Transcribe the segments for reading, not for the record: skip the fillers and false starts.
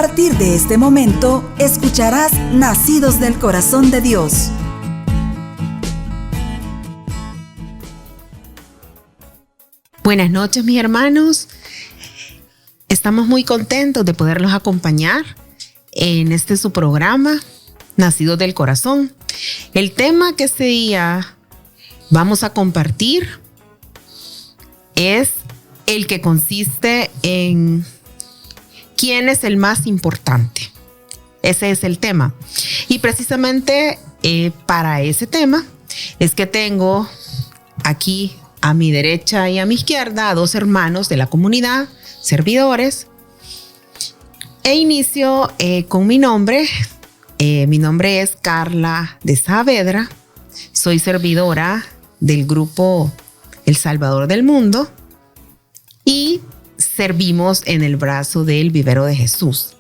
partir de este momento, escucharás Nacidos del Corazón de Dios. Buenas noches, mis hermanos. Estamos muy contentos de poderlos acompañar en su programa, Nacidos del Corazón. El tema que este día vamos a compartir es el que consiste en ¿quién es el más importante? Ese es el tema. Y precisamente para ese tema es que tengo aquí a mi derecha y a mi izquierda a dos hermanos de la comunidad, servidores. E inicio con mi nombre. Mi nombre es Carla de Saavedra. Soy servidora del grupo El Salvador del Mundo y servimos en el brazo del Vivero de Jesús.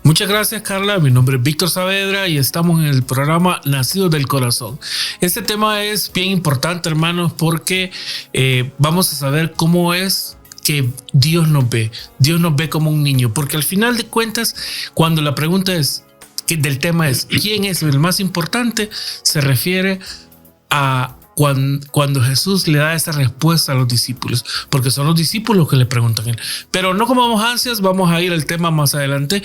Muchas gracias, Carla. Mi nombre es Víctor Saavedra y estamos en el programa Nacidos del Corazón. Este tema es bien importante, hermanos, porque vamos a saber cómo es que Dios nos ve. Dios nos ve como un niño, porque al final de cuentas, cuando la pregunta del tema es ¿quién es el más importante?, se refiere a cuando Jesús le da esa respuesta a los discípulos, porque son los discípulos que le preguntan a él. Pero no comamos ansias, vamos a ir al tema más adelante.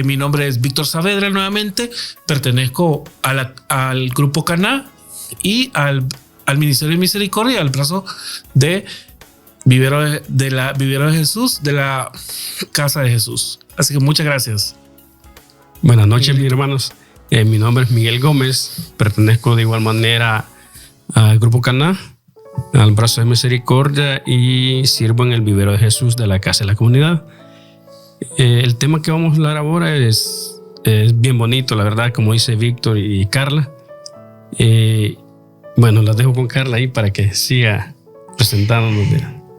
Mi nombre es Víctor Saavedra nuevamente, pertenezco al grupo Caná y al Ministerio de Misericordia, al brazo de Vivero de Jesús, de la Casa de Jesús. Así que muchas gracias. Buenas noches, mis hermanos. Mi nombre es Miguel Gómez, pertenezco de igual manera al Grupo Caná, al Brazo de Misericordia y sirvo en el Vivero de Jesús de la Casa de la Comunidad. El tema que vamos a hablar ahora es bien bonito, la verdad, como dice Víctor y Carla. Bueno, las dejo con Carla ahí para que siga presentándonos.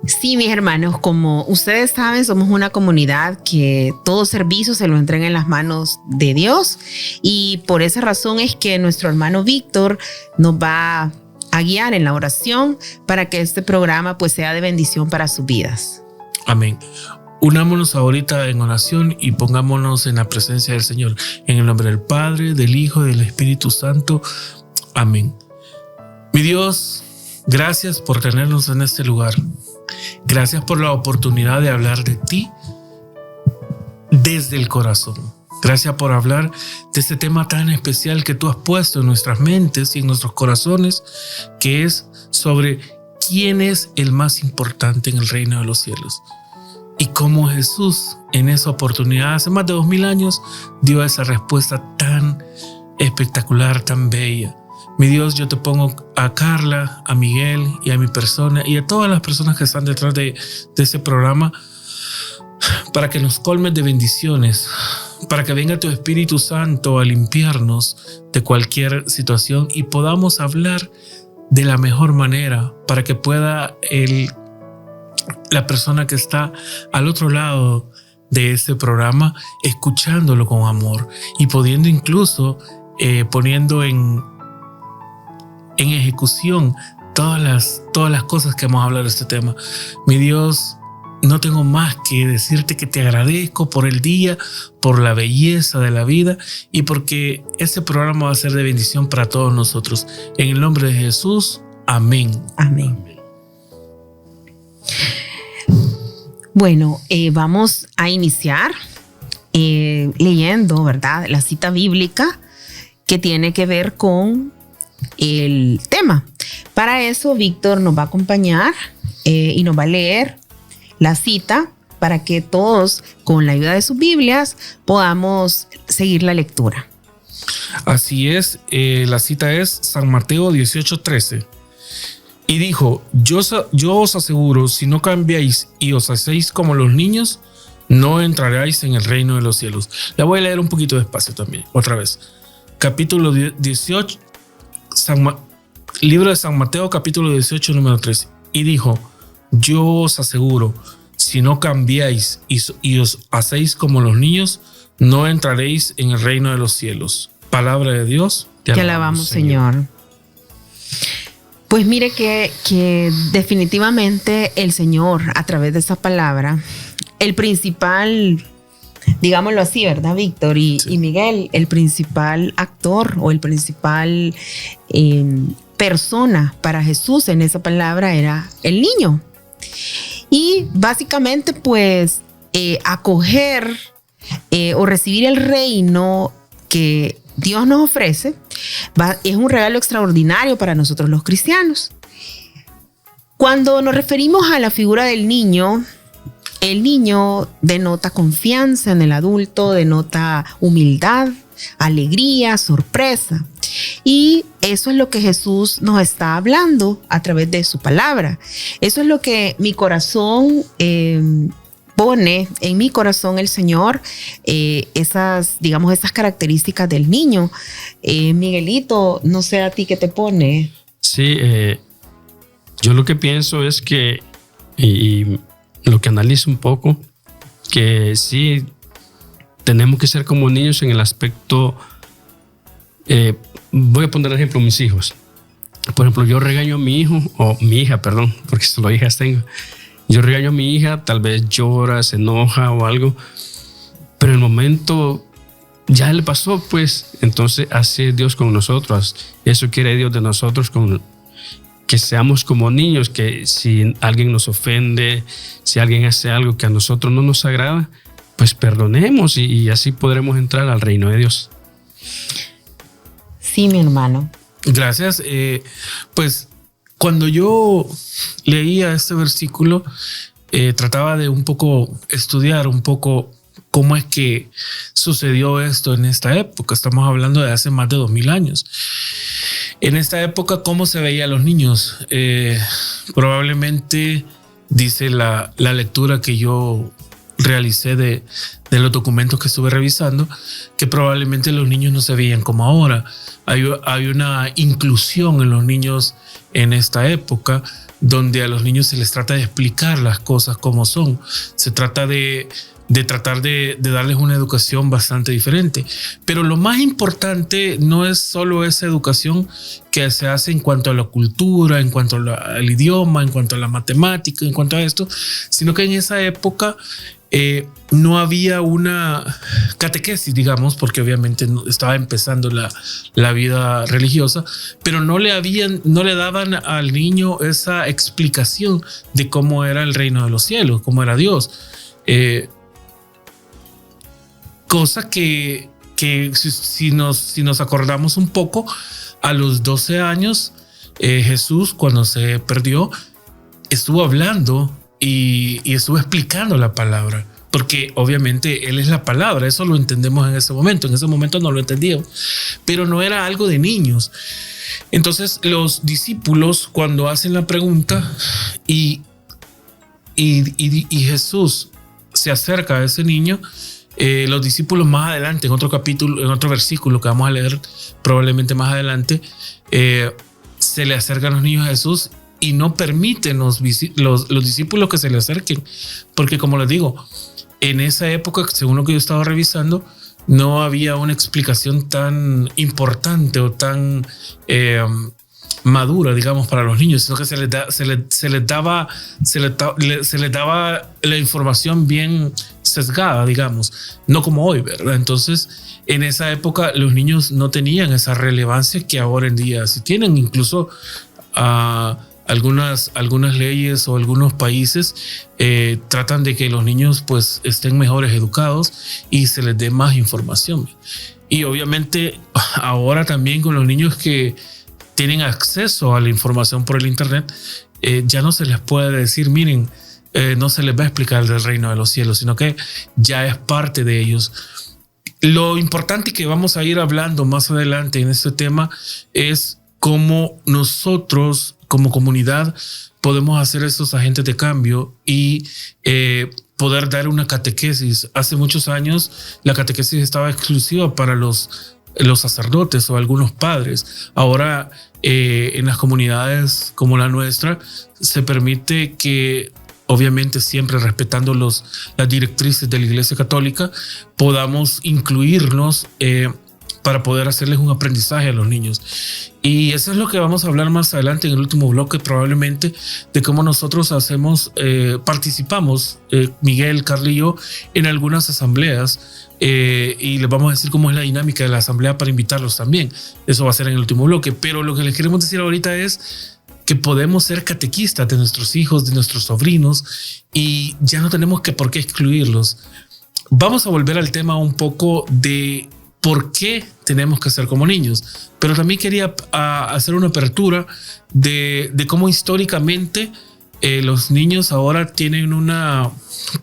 Sí, mis hermanos, como ustedes saben, somos una comunidad que todo servicio se lo entrega en las manos de Dios, y por esa razón es que nuestro hermano Víctor nos va a guiar en la oración para que este programa pues sea de bendición para sus vidas. Amén. Unámonos ahorita en oración y pongámonos en la presencia del Señor. En el nombre del Padre, del Hijo y del Espíritu Santo. Amén. Mi Dios, gracias por tenernos en este lugar. Gracias por la oportunidad de hablar de ti desde el corazón. Gracias por hablar de este tema tan especial que tú has puesto en nuestras mentes y en nuestros corazones, que es sobre quién es el más importante en el reino de los cielos. Y cómo Jesús en esa oportunidad, hace más de 2000 años, dio esa respuesta tan espectacular, tan bella. Mi Dios, yo te pongo a Carla, a Miguel y a mi persona y a todas las personas que están detrás de este programa, para que nos colmes de bendiciones, para que venga tu Espíritu Santo a limpiarnos de cualquier situación y podamos hablar de la mejor manera, para que pueda la persona que está al otro lado de este programa escuchándolo con amor y pudiendo incluso poniendo en ejecución todas las cosas que vamos a hablar de este tema. Mi Dios, no tengo más que decirte que te agradezco por el día, por la belleza de la vida y porque este programa va a ser de bendición para todos nosotros. En el nombre de Jesús, amén. Amén. Bueno, vamos a iniciar leyendo, ¿verdad?, la cita bíblica que tiene que ver con el tema. Para eso, Víctor nos va a acompañar y nos va a leer la cita para que todos, con la ayuda de sus Biblias, podamos seguir la lectura. Así es, la cita es San Mateo 18:13. Y dijo, yo os aseguro, si no cambiáis y os hacéis como los niños, no entraréis en el reino de los cielos. La voy a leer un poquito despacio también, otra vez. Capítulo 18, libro de San Mateo, capítulo 18, número 13. Y dijo, yo os aseguro, si no cambiáis y os hacéis como los niños, no entraréis en el reino de los cielos. Palabra de Dios. Te alabamos, Señor. Pues mire que definitivamente el Señor, a través de esa palabra, el principal digámoslo así, ¿verdad, Víctor? Y Miguel, el principal actor o el principal persona para Jesús en esa palabra era el niño. Y básicamente, pues, acoger o recibir el reino que Dios nos ofrece es un regalo extraordinario para nosotros los cristianos. Cuando nos referimos a la figura del niño, el niño denota confianza en el adulto, denota humildad, alegría, sorpresa. Y eso es lo que Jesús nos está hablando a través de su palabra. Eso es lo que mi corazón pone en mi corazón el Señor, esas características del niño. Miguelito, no sé a ti qué te pone. Sí, yo lo que pienso es que, y lo que analizo un poco, que sí tenemos que ser como niños en el aspecto, voy a poner ejemplo mis hijos. Por ejemplo, yo regaño a mi hijo, o mi hija, perdón, porque solo hijas tengo. Yo regaño a mi hija, tal vez llora, se enoja o algo, pero en el momento ya le pasó, pues, entonces así es Dios con nosotros. Eso quiere Dios de nosotros, que seamos como niños, que si alguien nos ofende, si alguien hace algo que a nosotros no nos agrada, pues perdonemos y así podremos entrar al reino de Dios. Sí, mi hermano. Gracias. Pues cuando yo leía este versículo, trataba de un poco estudiar un poco cómo es que sucedió esto en esta época. Estamos hablando de hace más de 2000 años. En esta época, ¿cómo se veía a los niños? Probablemente, dice la lectura que yo realicé de los documentos que estuve revisando, que probablemente los niños no se veían como ahora. Hay una inclusión en los niños en esta época, donde a los niños se les trata de explicar las cosas como son. Se trata de tratar de darles una educación bastante diferente. Pero lo más importante no es solo esa educación que se hace en cuanto a la cultura, en cuanto al idioma, en cuanto a la matemática, en cuanto a esto, sino que en esa época no había una catequesis, digamos, porque obviamente estaba empezando la vida religiosa, pero no le daban al niño esa explicación de cómo era el reino de los cielos, cómo era Dios. Cosa que si nos acordamos un poco, a los 12 años, Jesús, cuando se perdió, estuvo hablando y estuvo explicando la palabra, porque obviamente Él es la palabra. Eso lo entendemos en ese momento. En ese momento no lo entendíamos, pero no era algo de niños. Entonces los discípulos, cuando hacen la pregunta y Jesús se acerca a ese niño, los discípulos más adelante, en otro capítulo, en otro versículo que vamos a leer probablemente más adelante, se le acercan los niños a Jesús y no permiten los discípulos que se le acerquen, porque como les digo, en esa época, según lo que yo estaba revisando, no había una explicación tan importante o tan madura, digamos, para los niños, sino que se les daba la información bien sesgada, digamos, no como hoy, ¿verdad? Entonces, en esa época los niños no tenían esa relevancia que ahora en día sí tienen. Incluso algunas leyes o algunos países tratan de que los niños pues estén mejores educados y se les dé más información. Y obviamente ahora también con los niños que tienen acceso a la información por el internet, ya no se les puede decir, miren, no se les va a explicar del reino de los cielos, sino que ya es parte de ellos. Lo importante que vamos a ir hablando más adelante en este tema es cómo nosotros como comunidad podemos hacer esos agentes de cambio y poder dar una catequesis. Hace muchos años la catequesis estaba exclusiva para los sacerdotes o algunos padres. Ahora en las comunidades como la nuestra se permite que, obviamente siempre respetando las directrices de la Iglesia Católica, podamos incluirnos para poder hacerles un aprendizaje a los niños. Y eso es lo que vamos a hablar más adelante en el último bloque, probablemente, de cómo nosotros participamos, Miguel, Carla y yo, en algunas asambleas, y les vamos a decir cómo es la dinámica de la asamblea para invitarlos también. Eso va a ser en el último bloque, pero lo que les queremos decir ahorita es que podemos ser catequistas de nuestros hijos, de nuestros sobrinos, y ya no tenemos por qué excluirlos. Vamos a volver al tema un poco de por qué tenemos que ser como niños, pero también quería hacer una apertura de cómo históricamente los niños ahora tienen una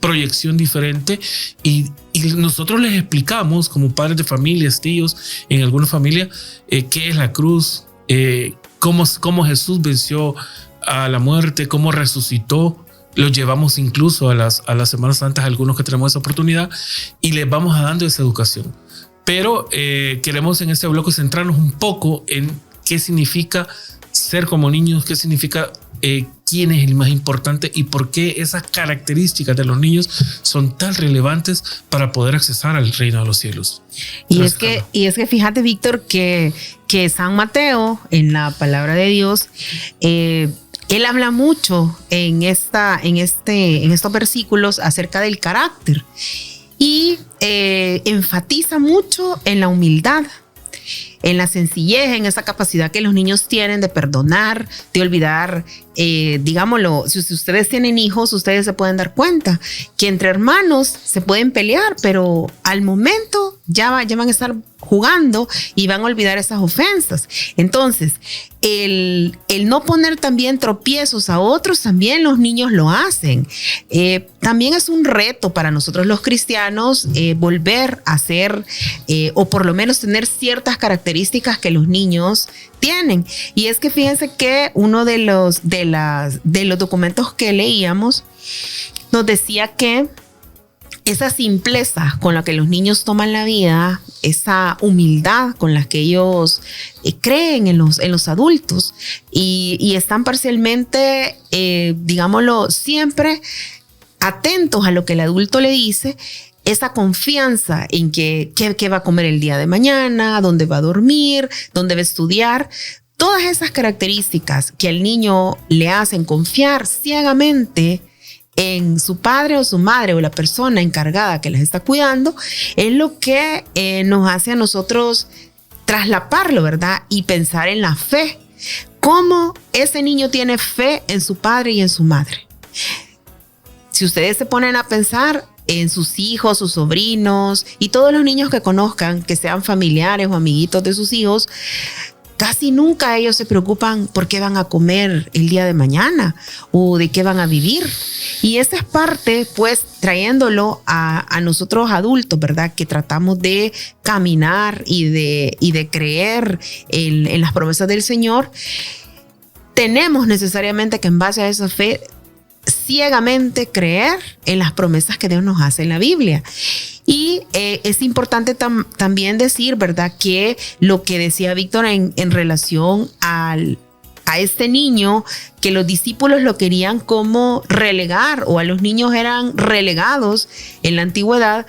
proyección diferente y nosotros les explicamos como padres de familias, tíos, en alguna familia, qué es la cruz, cómo Jesús venció a la muerte, cómo resucitó. Los llevamos incluso a las Semanas Santas, algunos que tenemos esa oportunidad, y les vamos dando esa educación. Pero queremos en este bloque centrarnos un poco en qué significa ser como niños, qué significa quién es el más importante y por qué esas características de los niños son tan relevantes para poder accesar al reino de los cielos. Y es que fíjate, Víctor, que San Mateo, en la palabra de Dios, él habla mucho en estos versículos acerca del carácter y enfatiza mucho en la humildad, en la sencillez, en esa capacidad que los niños tienen de perdonar, de olvidar. Digámoslo, si ustedes tienen hijos, ustedes se pueden dar cuenta que entre hermanos se pueden pelear, pero al momento ya van a estar jugando y van a olvidar esas ofensas. Entonces, el no poner también tropiezos a otros, también los niños lo hacen. También es un reto para nosotros los cristianos volver a ser o por lo menos tener ciertas características que los niños tienen. Y es que fíjense que uno de los documentos que leíamos nos decía que esa simpleza con la que los niños toman la vida, esa humildad con la que ellos creen en los adultos y están parcialmente, digámoslo, siempre atentos a lo que el adulto le dice, esa confianza en qué va a comer el día de mañana, dónde va a dormir, dónde va a estudiar. Todas esas características que al niño le hacen confiar ciegamente en su padre o su madre o la persona encargada que las está cuidando, es lo que nos hace a nosotros traslaparlo, ¿verdad? Y pensar en la fe. ¿Cómo ese niño tiene fe en su padre y en su madre? Si ustedes se ponen a pensar en sus hijos, sus sobrinos y todos los niños que conozcan, que sean familiares o amiguitos de sus hijos, casi nunca ellos se preocupan por qué van a comer el día de mañana o de qué van a vivir. Y esa es parte, pues, trayéndolo a nosotros adultos, ¿verdad? Que tratamos de caminar y de creer en las promesas del Señor. Tenemos necesariamente que en base a esa fe ciegamente creer en las promesas que Dios nos hace en la Biblia. Y es importante también decir, ¿verdad?, que lo que decía Víctor en relación a este niño, que los discípulos lo querían como relegar, o a los niños eran relegados en la antigüedad,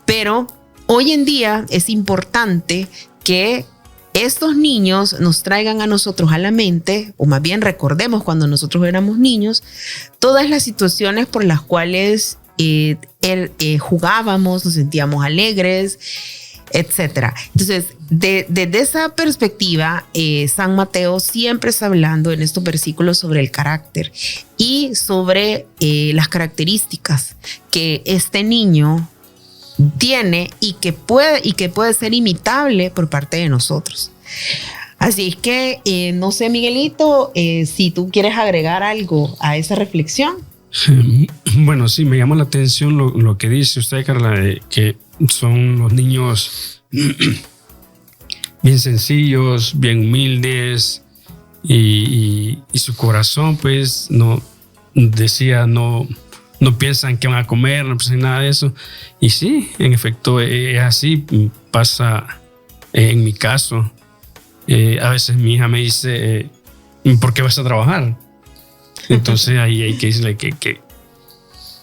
pero hoy en día es importante que estos niños nos traigan a nosotros a la mente, o más bien recordemos cuando nosotros éramos niños, todas las situaciones por las cuales jugábamos, nos sentíamos alegres, etc. Entonces, desde esa perspectiva, San Mateo siempre está hablando en estos versículos sobre el carácter y sobre las características que este niño tiene y que puede ser imitable por parte de nosotros. Así es que no sé, Miguelito, si tú quieres agregar algo a esa reflexión. Bueno, sí, me llama la atención lo que dice usted, Carla, que son los niños bien sencillos, bien humildes y su corazón, pues, no piensan que van a comer, no piensan nada de eso. Y sí, en efecto, es así. Pasa en mi caso. A veces mi hija me dice, ¿por qué vas a trabajar? Entonces ahí hay que decirle que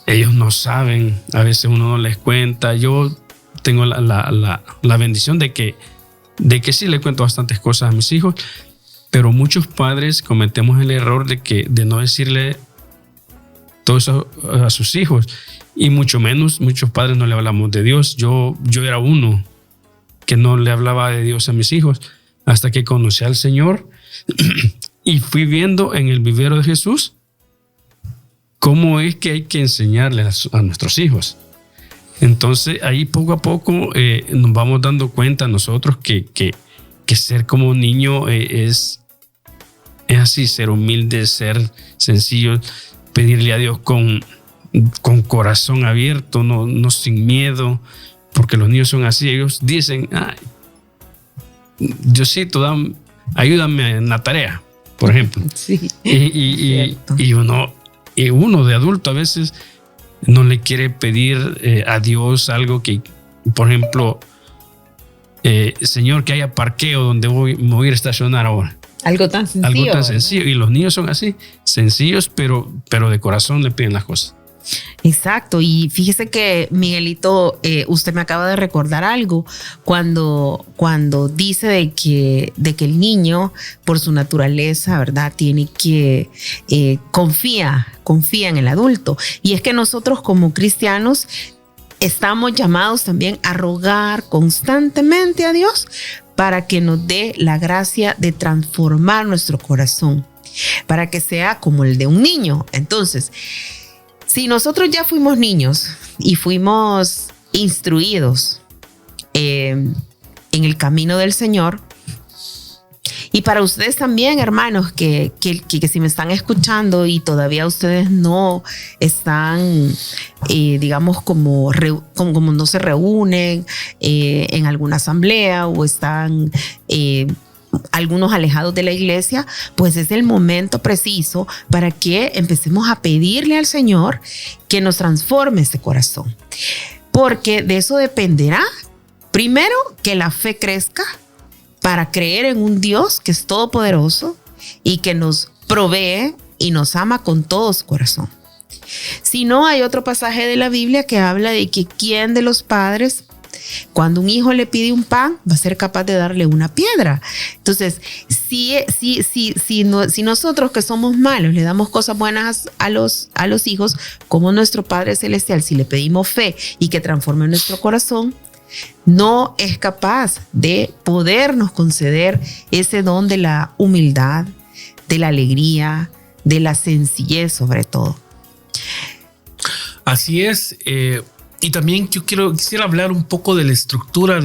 ellos no saben. A veces uno no les cuenta. Yo tengo la bendición de que de que sí le cuento bastantes cosas a mis hijos, pero muchos padres cometemos el error de no decirle todo eso a sus hijos, y mucho menos muchos padres no le hablamos de Dios. Yo era uno que no le hablaba de Dios a mis hijos hasta que conocí al Señor y fui viendo en el vivero de Jesús cómo es que hay que enseñarle a nuestros hijos. Entonces ahí poco a poco nos vamos dando cuenta nosotros que ser como niño es así, ser humilde, ser sencillo, pedirle a Dios con corazón abierto, no sin miedo, porque los niños son así. Ellos dicen: ay, Diosito, ayúdame en la tarea, por ejemplo. Sí, y uno de adulto a veces no le quiere pedir a Dios algo que, por ejemplo, Señor, que haya parqueo donde me voy a ir a estacionar ahora. Algo tan sencillo. Algo tan sencillo. Y los niños son así, sencillos, pero de corazón le piden las cosas. Exacto. Y fíjese que, Miguelito, usted me acaba de recordar algo cuando dice de que el niño, por su naturaleza, ¿verdad?, tiene que confía en el adulto. Y es que nosotros como cristianos estamos llamados también a rogar constantemente a Dios para que nos dé la gracia de transformar nuestro corazón, para que sea como el de un niño. Entonces, si nosotros ya fuimos niños y fuimos instruidos en el camino del Señor, y para ustedes también, hermanos, que si me están escuchando y todavía ustedes no están, digamos, como no se reúnen en alguna asamblea o están algunos alejados de la iglesia, pues es el momento preciso para que empecemos a pedirle al Señor que nos transforme este corazón. Porque de eso dependerá, primero, que la fe crezca para creer en un Dios que es todopoderoso y que nos provee y nos ama con todo su corazón. Si no, hay otro pasaje de la Biblia que habla de que quién de los padres, cuando un hijo le pide un pan, va a ser capaz de darle una piedra. Entonces, si nosotros que somos malos le damos cosas buenas a los hijos, como nuestro Padre Celestial, si le pedimos fe y que transforme nuestro corazón, no es capaz de podernos conceder ese don de la humildad, de la alegría, de la sencillez sobre todo. Así es. Y también yo quisiera hablar un poco de la estructura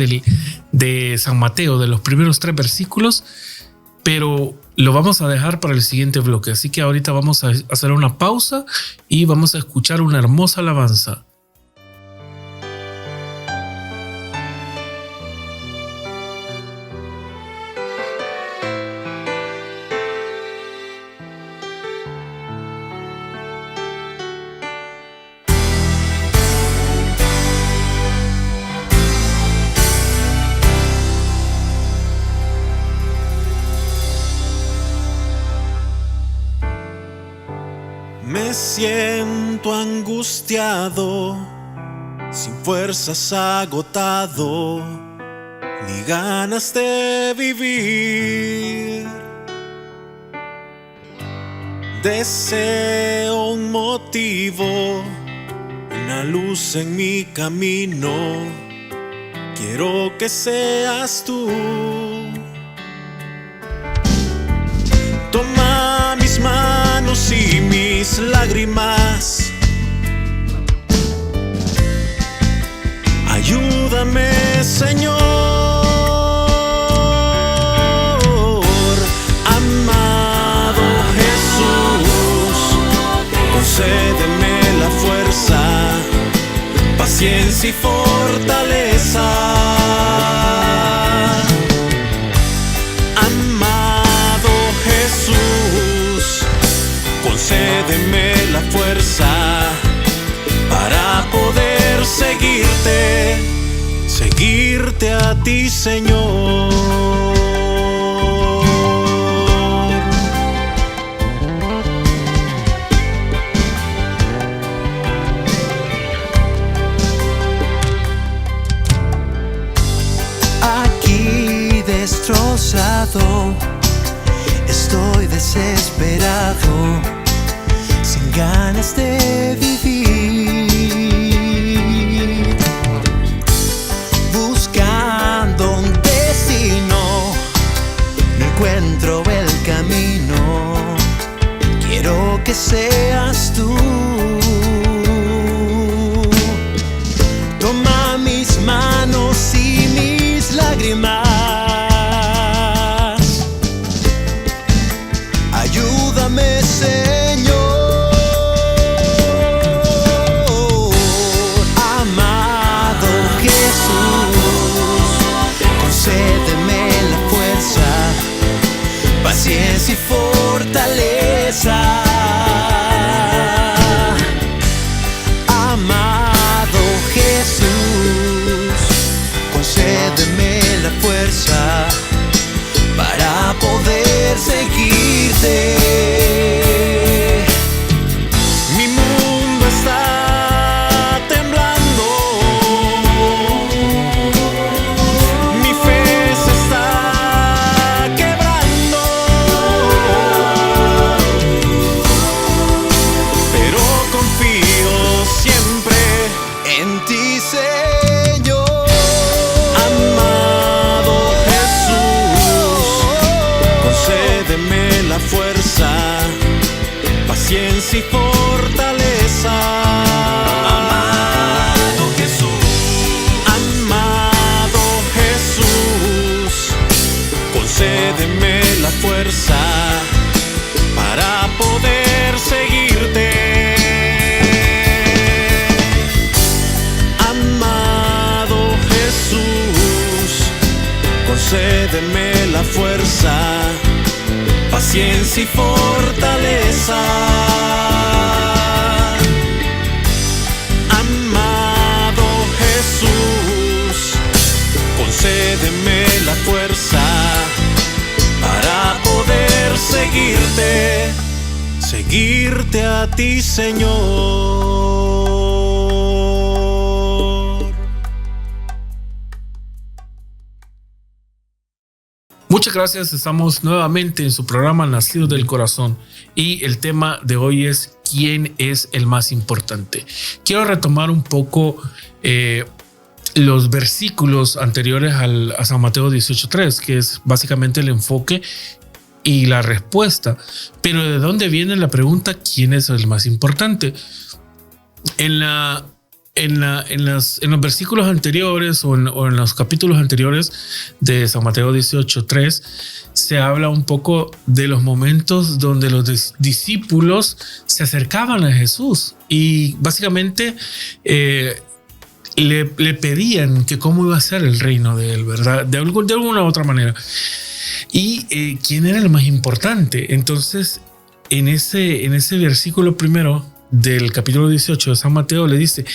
de San Mateo, de los primeros 3 versículos, pero lo vamos a dejar para el siguiente bloque. Así que ahorita vamos a hacer una pausa y vamos a escuchar una hermosa alabanza. Me siento angustiado, sin fuerzas, agotado, ni ganas de vivir. Deseo un motivo, una luz en mi camino. Quiero que seas tú. Toma mis manos y mis lágrimas. Ayúdame, Señor. Amado Jesús, concédeme la fuerza, paciencia y fortaleza. Concédeme la fuerza para poder seguirte a ti, Señor. Aquí lado. Estoy desesperado, sin ganas de vivir, buscando un destino. No encuentro el camino. Quiero que seas tú. Toma mis manos y mis lágrimas. Ayúdame, Señor. Amado Jesús, concédeme la fuerza, paciencia y fortaleza. Amado Jesús, concédeme la fuerza para poder seguirte. Mi mundo está temblando, mi fe se está quebrando, pero confío siempre en ti, Señor. Amado Jesús, concédeme la fuerza, paciencia y fortaleza. Amado Jesús, amado Jesús, concédeme la fuerza para poder seguirte. Amado Jesús, concédeme la fuerza, paciencia y fortaleza. Amado Jesús, concédeme la fuerza para poder seguirte a ti, Señor. Muchas gracias, estamos nuevamente en su programa Nacidos del Corazón y el tema de hoy es ¿quién es el más importante? Quiero retomar un poco los versículos anteriores a San Mateo 18:3, que es básicamente el enfoque y la respuesta. Pero ¿de dónde viene la pregunta quién es el más importante? En los versículos anteriores o en los capítulos anteriores de San Mateo 18:3 se habla un poco de los momentos donde los discípulos se acercaban a Jesús y básicamente le pedían que cómo iba a ser el reino de él, ¿verdad? De alguna u otra manera. Y quién era el más importante. Entonces, en ese versículo primero del capítulo 18 de San Mateo le dice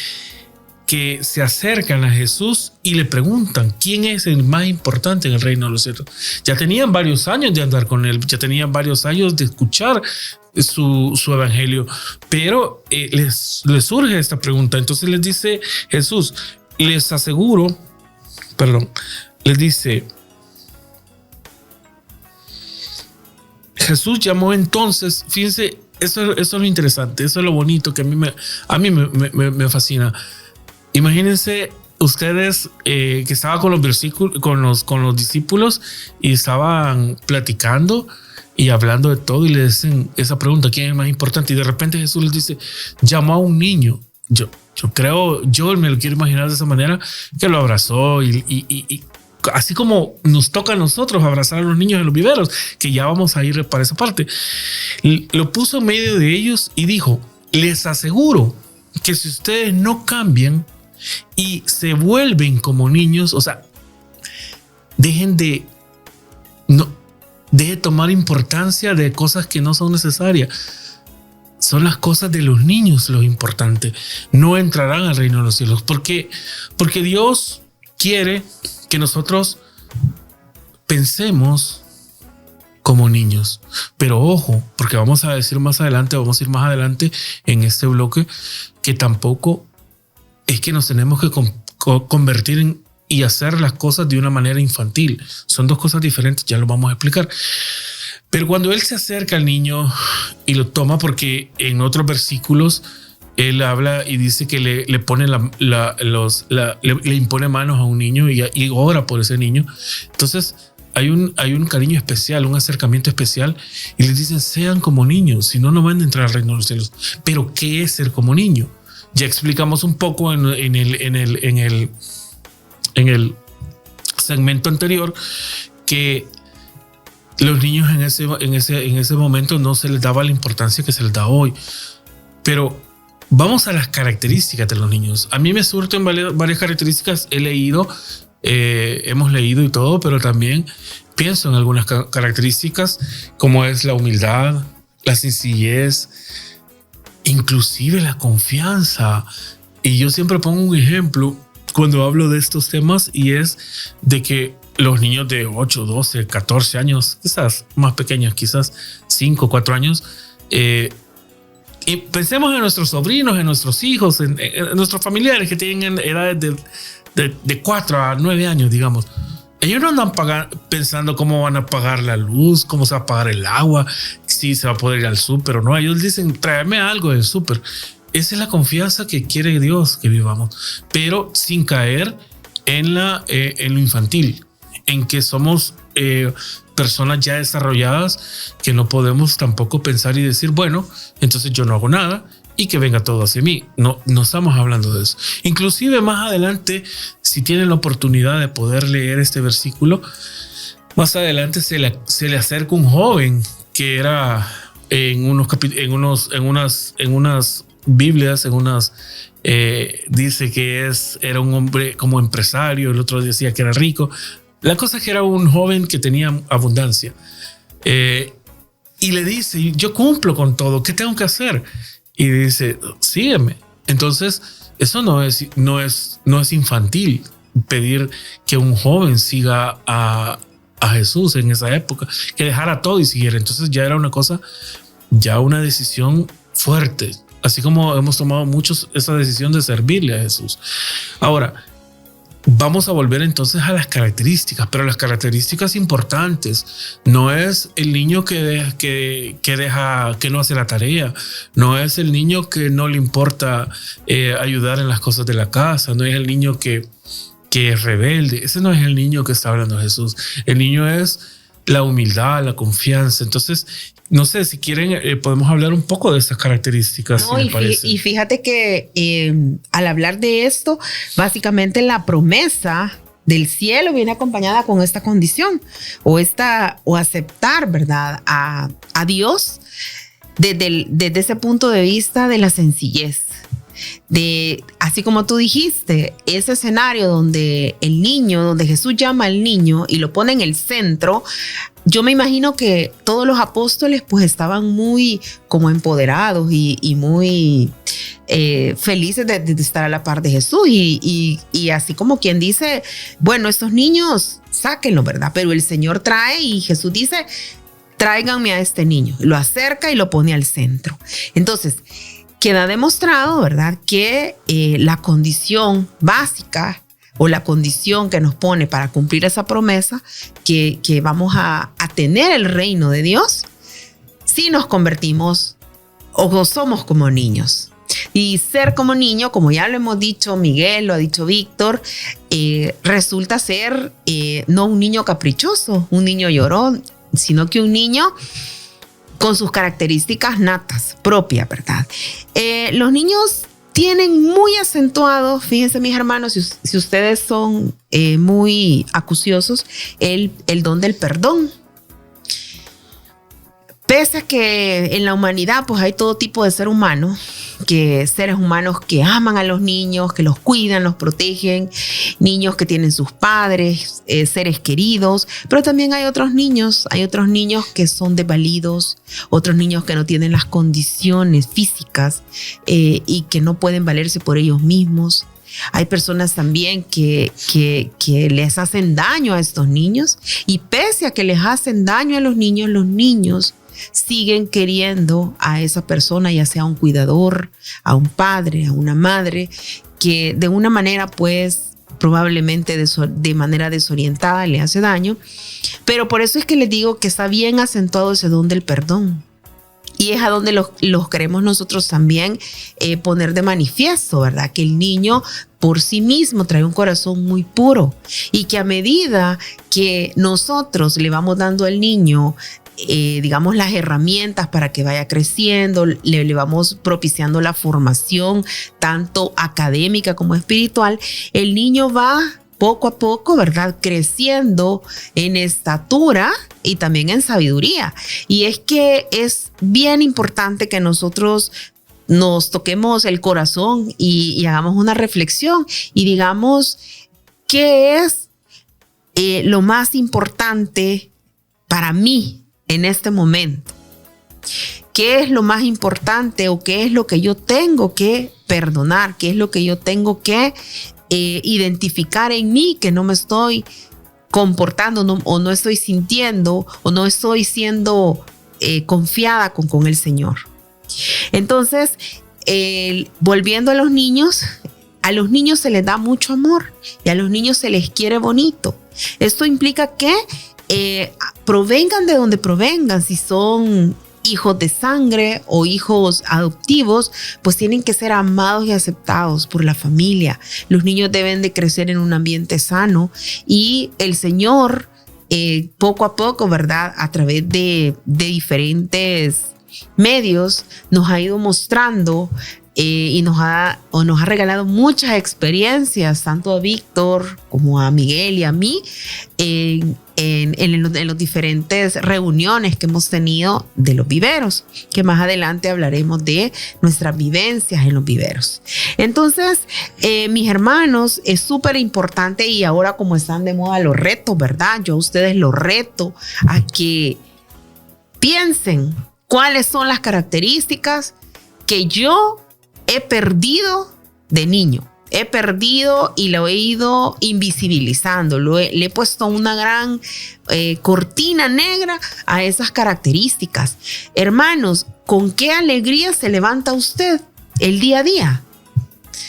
que se acercan a Jesús y le preguntan quién es el más importante en el reino de los cielos. Ya tenían varios años de andar con él, ya tenían varios años de escuchar su evangelio, pero les surge esta pregunta. Entonces les dice Jesús, les dice, Jesús llamó entonces, fíjense, eso es lo interesante, eso es lo bonito que a mí me fascina. Imagínense ustedes que estaban con los versículos, con los discípulos y estaban platicando y hablando de todo y le hacen esa pregunta, ¿quién es el más importante? Y de repente Jesús les dice, llamó a un niño. Yo me lo quiero imaginar de esa manera, que lo abrazó y así como nos toca a nosotros abrazar a los niños en los viveros, que ya vamos a ir para esa parte. Lo puso en medio de ellos y dijo, les aseguro que si ustedes no cambian y se vuelven como niños, o sea, dejen de tomar importancia de cosas que no son necesarias. Son las cosas de los niños lo importante. No entrarán al reino de los cielos. Porque Dios quiere que nosotros pensemos como niños. Pero ojo, porque vamos a ir más adelante en este bloque, que tampoco es que nos tenemos que convertir y hacer las cosas de una manera infantil. Son dos cosas diferentes, ya lo vamos a explicar. Pero cuando él se acerca al niño y lo toma, porque en otros versículos él habla y dice que le pone le impone manos a un niño y ora por ese niño. Entonces hay un cariño especial, un acercamiento especial, y les dicen: sean como niños, si no, no van a entrar al reino de los cielos. Pero ¿qué es ser como niño? Ya explicamos un poco en el segmento anterior que los niños en ese momento no se les daba la importancia que se les da hoy. Pero vamos a las características de los niños. A mí me surten varias características. Hemos leído y todo, pero también pienso en algunas características, como es la humildad, la sencillez, inclusive la confianza. Y yo siempre pongo un ejemplo cuando hablo de estos temas, y es de que los niños de 8, 12, 14 años, quizás más pequeños, quizás 5, 4 años, y pensemos en nuestros sobrinos, en nuestros hijos, en nuestros familiares que tienen edades de 4 a 9 años, digamos. Ellos no andan pensando cómo van a pagar la luz, cómo se va a pagar el agua, si se va a poder ir al súper o no. Ellos dicen: tráeme algo del súper. Esa es la confianza que quiere Dios que vivamos, pero sin caer en lo infantil, en que somos personas ya desarrolladas, que no podemos tampoco pensar y decir: bueno, entonces yo no hago nada y que venga todo hacia mí. No estamos hablando de eso. Inclusive más adelante, si tienen la oportunidad de poder leer este versículo, más adelante se le acerca un joven que era en unas Biblias, dice que era un hombre como empresario, el otro decía que era rico. La cosa es que era un joven que tenía abundancia, y le dice: yo cumplo con todo, ¿qué tengo que hacer? Y dice: sígueme. Entonces eso no es infantil pedir que un joven siga a Jesús en esa época, que dejara todo y siguiera. Entonces ya era una decisión fuerte, así como hemos tomado muchos esa decisión de servirle a Jesús. Ahora vamos a volver entonces a las características, pero las características importantes. No es el niño que no hace la tarea, no es el niño que no le importa ayudar en las cosas de la casa, no es el niño que es rebelde. Ese no es el niño que está hablando Jesús. El niño es la humildad, la confianza. Entonces, no sé, si quieren podemos hablar un poco de estas características. No, y fíjate que al hablar de esto, básicamente la promesa del cielo viene acompañada con esta condición o aceptar, ¿verdad?, a Dios desde ese punto de vista de la sencillez. Así como tú dijiste, ese escenario donde Jesús llama al niño y lo pone en el centro. Yo me imagino que todos los apóstoles pues estaban muy como empoderados y muy felices de estar a la par de Jesús y así como quien dice: bueno, estos niños sáquenlo, ¿verdad? Pero el Señor trae y Jesús dice: tráiganme a este niño. Lo acerca y lo pone al centro. Entonces queda demostrado, ¿verdad?, que la condición básica o la condición que nos pone para cumplir esa promesa, que vamos a tener el reino de Dios, si nos convertimos o somos como niños. Y ser como niño, como ya lo hemos dicho Miguel, lo ha dicho Víctor, resulta ser no un niño caprichoso, un niño llorón, sino que un niño con sus características natas, propias, ¿verdad? Los niños tienen muy acentuados, fíjense mis hermanos, si ustedes son muy acuciosos, el don del perdón. Pese a que en la humanidad pues hay todo tipo de seres humanos que aman a los niños, que los cuidan, los protegen, niños que tienen sus padres, seres queridos, pero también hay otros niños que son desvalidos, otros niños que no tienen las condiciones físicas y que no pueden valerse por ellos mismos. Hay personas también que les hacen daño a estos niños, y pese a que les hacen daño a los niños siguen queriendo a esa persona, ya sea un cuidador, a un padre, a una madre, que de una manera pues probablemente de manera desorientada le hace daño. Pero por eso es que les digo que está bien acentuado ese don del perdón. Y es a donde los queremos nosotros también poner de manifiesto, ¿verdad? Que el niño por sí mismo trae un corazón muy puro y que a medida que nosotros le vamos dando al niño, digamos, las herramientas para que vaya creciendo, le vamos propiciando la formación tanto académica como espiritual, el niño va poco a poco, ¿verdad?, creciendo en estatura y también en sabiduría. Y es que es bien importante que nosotros nos toquemos el corazón y hagamos una reflexión y digamos qué es lo más importante para mí en este momento. ¿Qué es lo más importante o qué es lo que yo tengo que perdonar? ¿Qué es lo que yo tengo que identificar en mí que no me estoy comportando o no estoy sintiendo o no estoy siendo confiada con el Señor? Entonces, volviendo a los niños se les da mucho amor y a los niños se les quiere bonito. Esto implica que provengan de donde provengan, si son hijos de sangre o hijos adoptivos, pues tienen que ser amados y aceptados por la familia. Los niños deben de crecer en un ambiente sano y el Señor poco a poco, ¿verdad?, a través de diferentes medios nos ha ido mostrando y nos ha regalado muchas experiencias, tanto a Víctor como a Miguel y a mí, en las diferentes reuniones que hemos tenido de los viveros, que más adelante hablaremos de nuestras vivencias en los viveros. Entonces, mis hermanos, es súper importante y ahora como están de moda los retos, ¿verdad? Yo a ustedes los reto a que piensen cuáles son las características que yo he perdido de niño. He perdido y lo he ido invisibilizando. Le he puesto una gran cortina negra a esas características. Hermanos, ¿con qué alegría se levanta usted el día a día?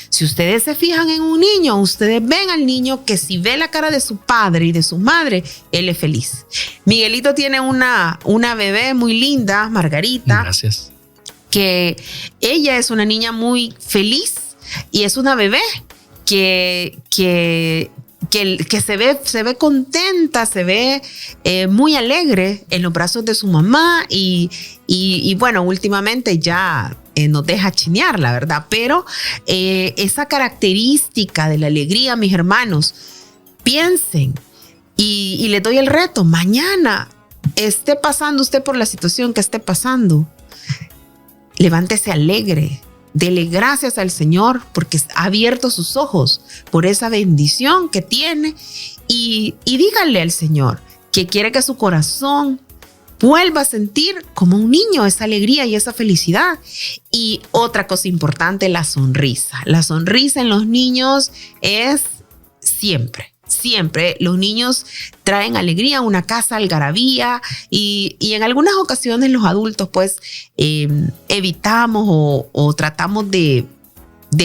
Si ustedes se fijan en un niño, ustedes ven al niño que si ve la cara de su padre y de su madre, él es feliz. Miguelito tiene una bebé muy linda, Margarita. Gracias. Que ella es una niña muy feliz y es una bebé que se ve contenta, se ve muy alegre en los brazos de su mamá y bueno, últimamente ya nos deja chinear, la verdad, pero esa característica de la alegría, mis hermanos, piensen y les doy el reto, mañana esté pasando usted por la situación que esté pasando, levántese alegre, dele gracias al Señor porque ha abierto sus ojos por esa bendición que tiene y díganle al Señor que quiere que su corazón vuelva a sentir como un niño esa alegría y esa felicidad. Y otra cosa importante, la sonrisa. La sonrisa en los niños es siempre. Siempre los niños traen alegría a una casa, algarabía y en algunas ocasiones los adultos pues evitamos o tratamos de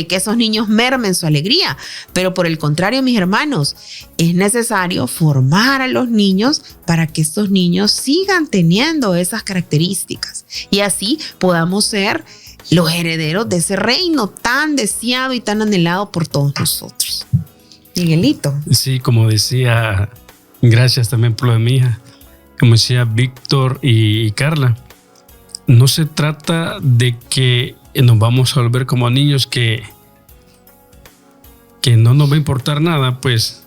que esos niños mermen su alegría, pero por el contrario, mis hermanos, es necesario formar a los niños para que estos niños sigan teniendo esas características y así podamos ser los herederos de ese reino tan deseado y tan anhelado por todos nosotros. Miguelito. Sí, como decía, gracias también por lo de mi hija, como decía Víctor y Carla, no se trata de que nos vamos a volver como niños que no nos va a importar nada, pues,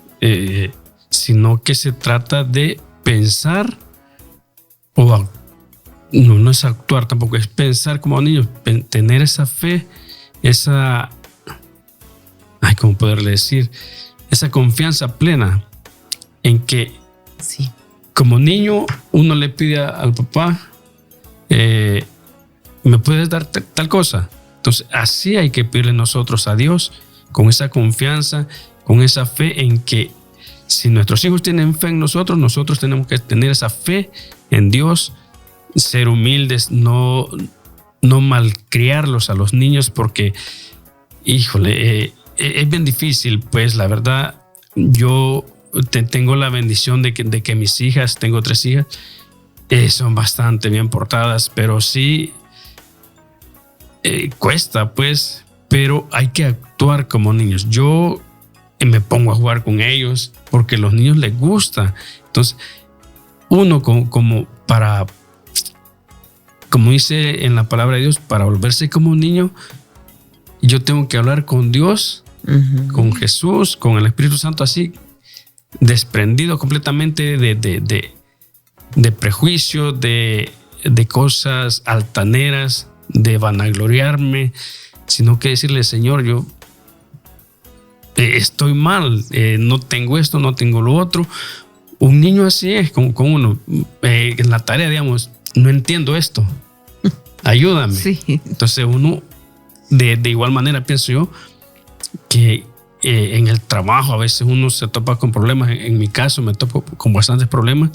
sino que se trata de pensar no es actuar tampoco, es pensar como niños, tener esa fe, ¿cómo poderle decir? Esa confianza plena en que sí, como niño uno le pide al papá, ¿me puedes dar tal cosa? Entonces así hay que pedirle nosotros a Dios con esa confianza, con esa fe en que si nuestros hijos tienen fe en nosotros tenemos que tener esa fe en Dios, ser humildes, no malcriarlos a los niños porque, híjole, es bien difícil, pues la verdad, yo tengo la bendición de que mis hijas, tengo 3 hijas, son bastante bien portadas, pero sí cuesta, pues, pero hay que actuar como niños. Yo me pongo a jugar con ellos porque a los niños les gusta. Entonces, uno como dice en la palabra de Dios, para volverse como un niño, yo tengo que hablar con Dios, con Jesús, con el Espíritu Santo, así, desprendido completamente de prejuicios, de cosas altaneras, de vanagloriarme, sino que decirle: Señor, yo estoy mal, no tengo esto, no tengo lo otro. Un niño así es con uno, en la tarea, digamos, no entiendo esto, ayúdame. Sí. Entonces uno, de igual manera, pienso yo, que en el trabajo a veces uno se topa con problemas. En mi caso me topo con bastantes problemas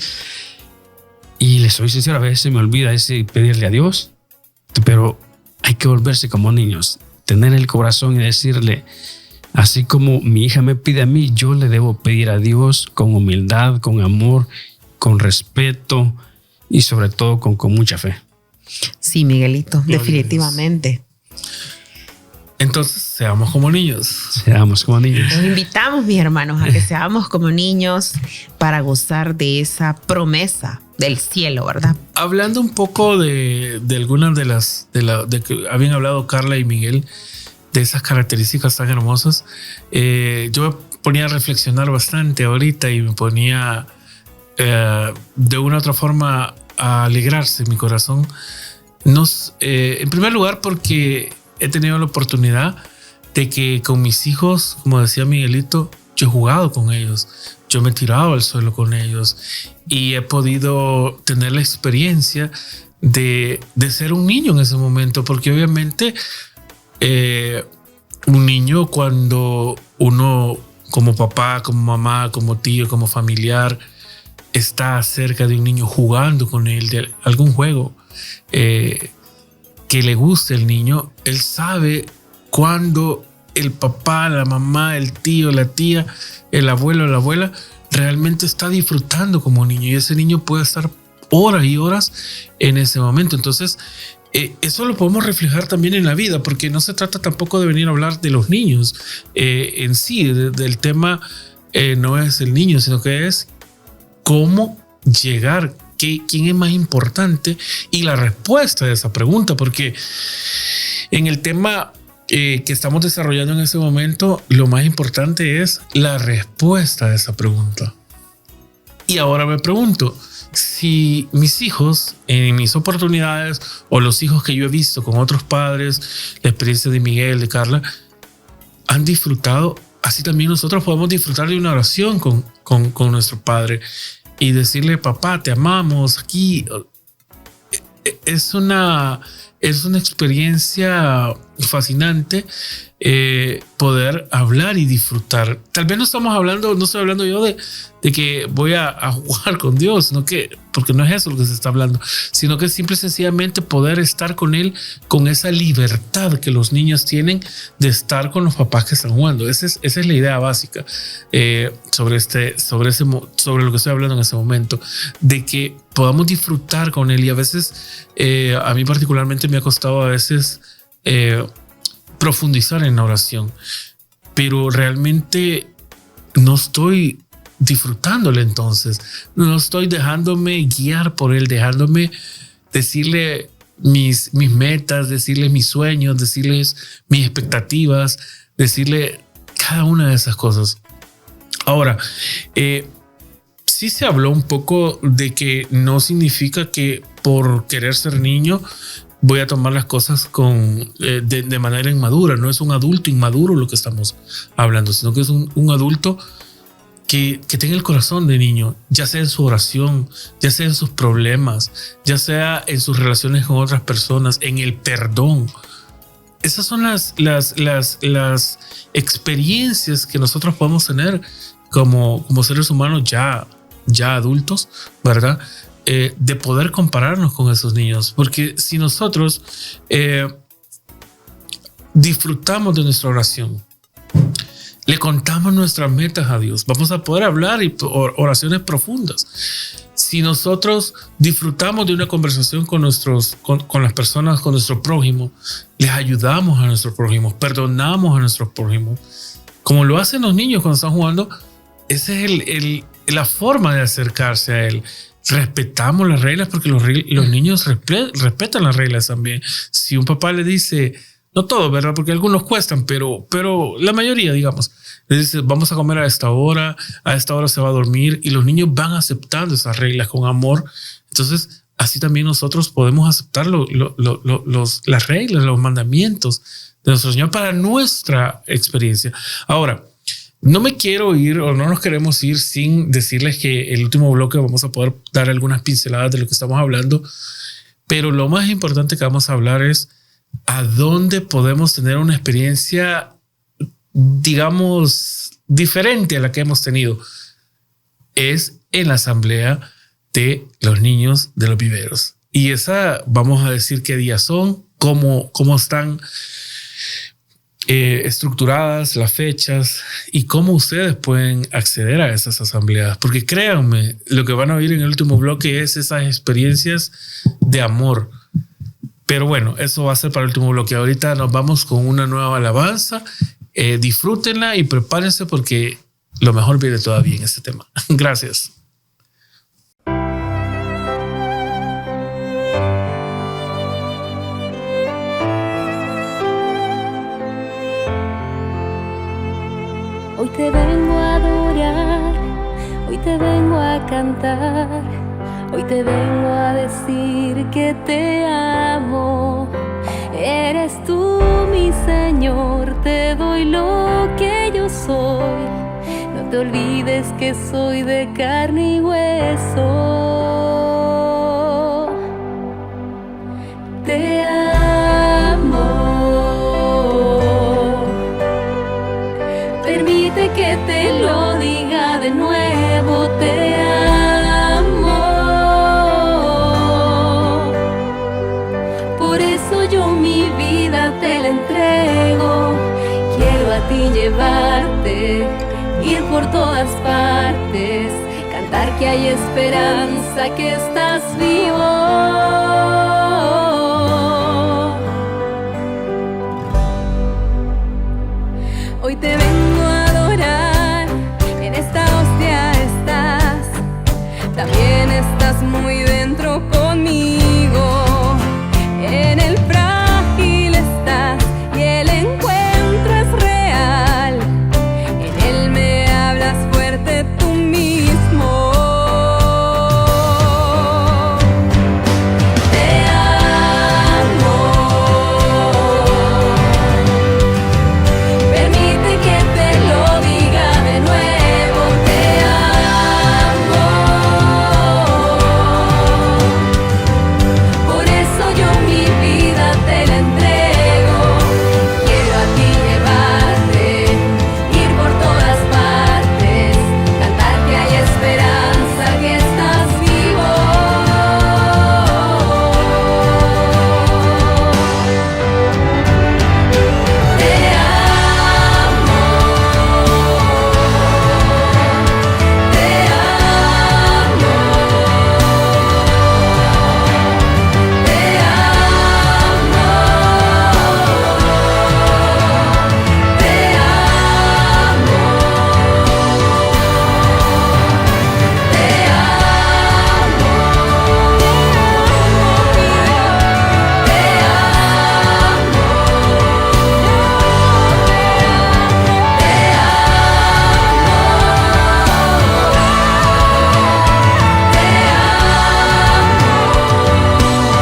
y les soy sincero, a veces se me olvida pedirle a Dios, pero hay que volverse como niños, tener el corazón y decirle: así como mi hija me pide a mí, yo le debo pedir a Dios con humildad, con amor, con respeto y sobre todo con mucha fe. Sí, Miguelito, definitivamente. Entonces, seamos como niños. Seamos como niños. Los invitamos, mis hermanos, a que seamos como niños para gozar de esa promesa del cielo, ¿verdad? Hablando un poco de algunas de que habían hablado Carla y Miguel, de esas características tan hermosas, yo me ponía a reflexionar bastante ahorita y me ponía de una u otra forma a alegrarse mi corazón. En primer lugar, porque he tenido la oportunidad de que con mis hijos, como decía Miguelito, yo he jugado con ellos, yo me he tirado al suelo con ellos y he podido tener la experiencia de ser un niño en ese momento, porque obviamente un niño, cuando uno como papá, como mamá, como tío, como familiar, está cerca de un niño jugando con él de algún juego que le guste al niño, él sabe cuando el papá, la mamá, el tío, la tía, el abuelo, la abuela realmente está disfrutando como niño, y ese niño puede estar horas y horas en ese momento. Entonces eso lo podemos reflejar también en la vida, porque no se trata tampoco de venir a hablar de los niños en sí, del tema no es el niño, sino que es cómo llegar, quién es más importante y la respuesta de esa pregunta, porque en el tema que estamos desarrollando en ese momento, lo más importante es la respuesta de esa pregunta. Y ahora me pregunto, si mis hijos, en mis oportunidades, o los hijos que yo he visto con otros padres, la experiencia de Miguel, de Carla, han disfrutado, así también nosotros podemos disfrutar de una oración con nuestro Padre y decirle: papá, te amamos. Aquí es una experiencia fascinante poder hablar y disfrutar. Tal vez no estoy hablando yo de que voy a jugar con Dios, porque no es eso lo que se está hablando, sino que simple y sencillamente poder estar con Él con esa libertad que los niños tienen de estar con los papás que están jugando. Esa es la idea básica sobre lo que estoy hablando en ese momento, de que podamos disfrutar con Él. Y a veces, a mí particularmente me ha costado a veces profundizar en la oración, pero realmente no estoy disfrutándole. Entonces no estoy dejándome guiar por Él, dejándome decirle mis metas, decirle mis sueños, decirles mis expectativas, decirle cada una de esas cosas. Ahora, sí se habló un poco de que no significa que por querer ser niño voy a tomar las cosas de manera inmadura. No es un adulto inmaduro lo que estamos hablando, sino que es un adulto que tenga el corazón de niño, ya sea en su oración, ya sea en sus problemas, ya sea en sus relaciones con otras personas, en el perdón. Esas son las experiencias que nosotros podemos tener como seres humanos ya adultos, ¿verdad? De poder compararnos con esos niños, porque si nosotros disfrutamos de nuestra oración, le contamos nuestras metas a Dios, vamos a poder hablar y oraciones profundas. Si nosotros disfrutamos de una conversación con las personas, con nuestro prójimo, les ayudamos a nuestro prójimo, perdonamos a nuestro prójimo, como lo hacen los niños cuando están jugando, esa es la forma de acercarse a Él. Respetamos las reglas porque los niños respetan las reglas también. Si un papá le dice, no todos, ¿verdad? Porque algunos cuestan, pero la mayoría, digamos, le dice, vamos a comer a esta hora se va a dormir, y los niños van aceptando esas reglas con amor. Entonces, así también nosotros podemos aceptar las reglas, los mandamientos de nuestro Señor para nuestra experiencia. Ahora, no me quiero ir o no nos queremos ir sin decirles que el último bloque vamos a poder dar algunas pinceladas de lo que estamos hablando, pero lo más importante que vamos a hablar es a dónde podemos tener una experiencia, digamos, diferente a la que hemos tenido. Es en la asamblea de los niños de los viveros. Y esa, vamos a decir qué días son, cómo están estructuradas las fechas y cómo ustedes pueden acceder a esas asambleas, porque créanme, lo que van a oír en el último bloque es esas experiencias de amor. Pero bueno, eso va a ser para el último bloque. Ahorita nos vamos con una nueva alabanza. Disfrútenla y prepárense porque lo mejor viene todavía en este tema. Gracias. Hoy te vengo a adorar, hoy te vengo a cantar, hoy te vengo a decir que te amo. Eres tú mi Señor, te doy lo que yo soy. No te olvides que soy de carne y hueso. Te amo. Permite que te lo diga de nuevo, te amo. Por eso yo mi vida te la entrego. Quiero a ti llevarte, ir por todas partes, cantar que hay esperanza, que estás vivo. Hoy te vengo a adorar, en esta hostia estás, también estás muy dentro conmigo. En el frágil estás y el encuentro es real, en él me hablas fuerte tú mismo. Te amo. Permite que te lo diga de nuevo, te amo. Por eso yo mi vida te la entrego. Quiero a ti llevarte, ir por todas partes, cantar que hay esperanza, que estás vivo. Te amo. Te amo. Te amo. Te amo. Te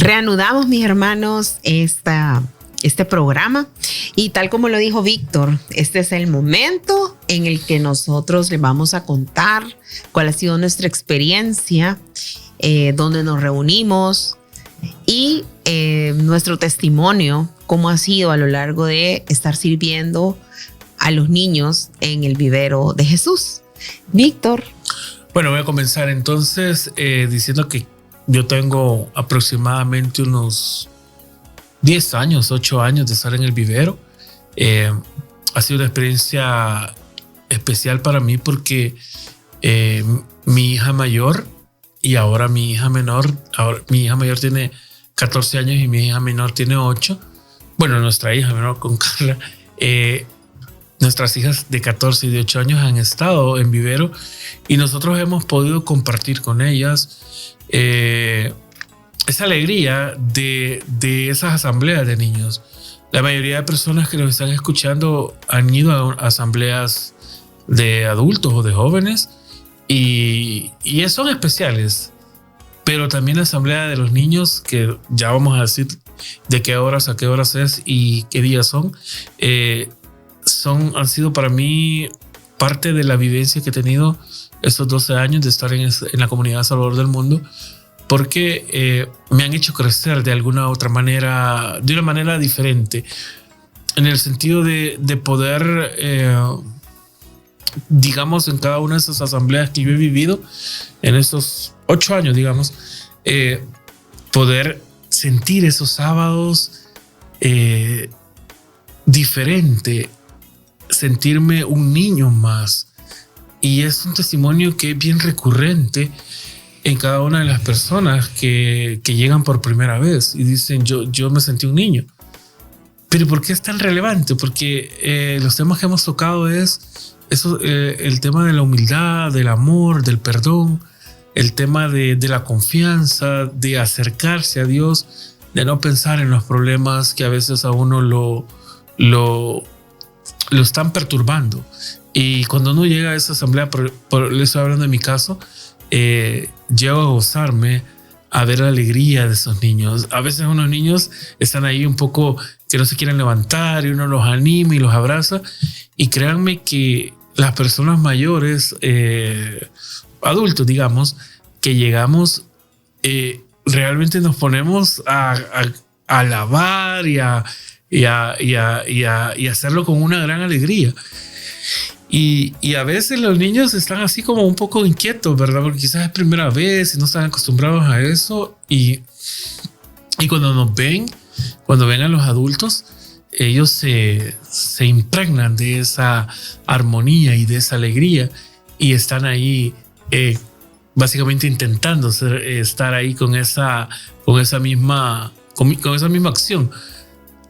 Reanudamos, mis hermanos, este programa, y tal como lo dijo Víctor, este es el momento en el que nosotros le vamos a contar cuál ha sido nuestra experiencia, dónde nos reunimos y nuestro testimonio, cómo ha sido a lo largo de estar sirviendo a los niños en el vivero de Jesús. Víctor. Bueno, voy a comenzar entonces diciendo que yo tengo aproximadamente unos 10 años, 8 años de estar en el vivero. Ha sido una experiencia especial para mí porque mi hija mayor y ahora mi hija menor, mi hija mayor tiene 14 años y mi hija menor tiene 8. Bueno, nuestra hija menor con Carla, nuestras hijas de 14 y de 8 años han estado en vivero y nosotros hemos podido compartir con ellas esa alegría de esas asambleas de niños. La mayoría de personas que nos están escuchando han ido a asambleas de adultos o de jóvenes y son especiales, pero también la asamblea de los niños, que ya vamos a decir de qué horas a qué horas es y qué días son, han sido para mí parte de la vivencia que he tenido estos 12 años de estar en la comunidad Salvador del Mundo, porque me han hecho crecer de alguna otra manera, de una manera diferente, en el sentido de poder, digamos, en cada una de esas asambleas que yo he vivido, en estos 8 años, digamos, poder sentir esos sábados diferente, sentirme un niño más. Y es un testimonio que es bien recurrente en cada una de las personas que llegan por primera vez y dicen, yo me sentí un niño. Pero ¿por qué es tan relevante? Porque los temas que hemos tocado es eso, el tema de la humildad, del amor, del perdón, el tema de la confianza, de acercarse a Dios, de no pensar en los problemas que a veces a uno lo están perturbando. Y cuando uno llega a esa asamblea, le estoy hablando de mi caso, llego a gozarme, a ver la alegría de esos niños. A veces unos niños están ahí un poco que no se quieren levantar y uno los anima y los abraza. Y créanme que las personas mayores, adultos, digamos, que llegamos, realmente nos ponemos a alabar y a hacerlo con una gran alegría. Y a veces los niños están así como un poco inquietos, ¿verdad? Porque quizás es primera vez y no están acostumbrados a eso. Y cuando nos ven, cuando ven a los adultos, ellos se impregnan de esa armonía y de esa alegría y están ahí básicamente intentando estar ahí con esa misma acción.